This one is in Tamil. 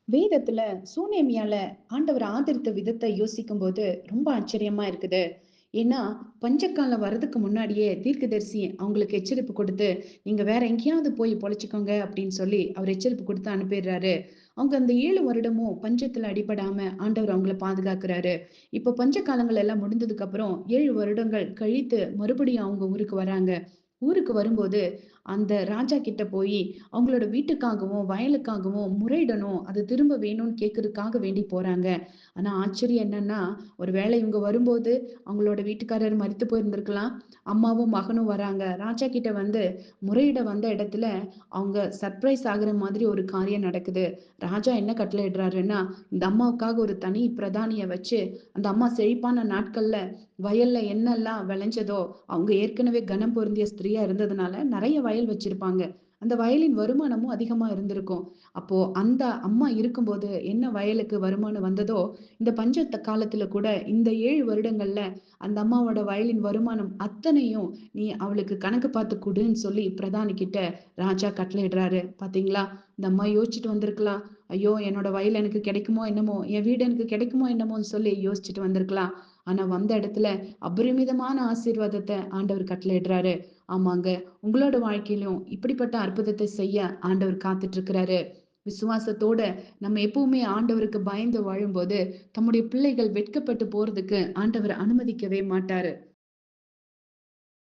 வேதத்துல சூனேமியால ஆண்டவர் ஆதரித்த விதத்தை யோசிக்கும்போது ரொம்ப ஆச்சரியமா இருக்குது. ஏன்னா, பஞ்சக்காலம் வர்றதுக்கு முன்னாடியே தீர்க்கதரிசி அவங்களுக்கு எச்சரிப்பு கொடுத்து, "நீங்க வேற எங்கேயாவது போய் பொழைச்சுக்கோங்க" அப்படின்னு சொல்லி அவர் எச்சரிப்பு குடுத்து அனுப்பிடுறாரு. அவங்க அந்த 7 வருடமும் பஞ்சத்துல அடிபடாம ஆண்டவர் அவங்கள பாதுகாக்கிறாரு. இப்ப பஞ்ச காலங்கள் எல்லாம் முடிந்ததுக்கு அப்புறம் 7 வருடங்கள் கழித்து மறுபடியும் அவங்க ஊருக்கு வராங்க. ஊருக்கு வரும்போது, அந்த ராஜா கிட்ட போயி, அவங்களோட வீட்டுக்காகவும், வயலுக்காகவும் முறையிடணும். அது திரும்ப வேணும்னு கேட்கறதுக்காக வேண்டி போறாங்க. ஆனா ஆச்சரியம் என்னன்னா, ஒரு வேளை இவங்க வரும்போது அவங்களோட வீட்டுக்காரர் மரித்து போயிருந்திருக்கலாம். அம்மாவும், மகனும் வராங்க. ராஜா கிட்ட வந்து முறையிட வந்த இடத்துல, அவங்க சர்ப்ரைஸ் ஆகுற மாதிரி ஒரு காரியம் நடக்குது. ராஜா என்ன கட்டளையிடுறாருன்னா, இந்த அம்மாவுக்காக ஒரு தனி பிரதானிய வச்சு, அந்த அம்மா செழிப்பான நாட்கள்ல வயல்ல என்னெல்லாம் விளைஞ்சதோ, அவங்க ஏற்கனவே கனம் பொருந்திய ஸ்திரியா இருந்ததுனால, நெறைய வயல் வச்சிருப்பாங்க. அந்த வயலின் வருமானமும் அதிகமா இருந்திருக்கும். அப்போ அந்த அம்மா இருக்கும்போது என்ன வயலுக்கு வருமானம் வந்ததோ, இந்த பஞ்சத்த காலத்துல கூட இந்த 7 வருடங்கள்ல அந்த அம்மாவோட வயலின் வருமானம் அத்தனையும் நீ அவளுக்கு கணக்கு பார்த்து குடுன்னு சொல்லி பிரதானி கிட்ட ராஜா கட்டளையிடுறாரு. பாத்தீங்களா? இந்த அம்மா யோசிச்சுட்டு வந்திருக்கலாம். ஐயோ! என்னோட வயல் எனக்கு கிடைக்குமோ என்னமோ! என் வீடு எனக்கு கிடைக்குமோ என்னமோன்னு சொல்லி யோசிச்சுட்டு வந்திருக்கலாம். ஆனா வந்த இடத்துல அபரிமிதமான ஆசீர்வாதத்த ஆண்டவர் கட்டளையிடுறாரு. ஆமாங்க. உங்களோட வாழ்க்கையிலும் இப்படிப்பட்ட அற்புதத்தை செய்ய ஆண்டவர் காத்துட்டு இருக்கிறாரு. விசுவாசத்தோட நம்ம எப்பவுமே ஆண்டவருக்கு பயந்து வாழும்போது, தம்முடைய பிள்ளைகள் வெட்கப்பட்டு போறதுக்கு ஆண்டவர் அனுமதிக்கவே மாட்டாரு.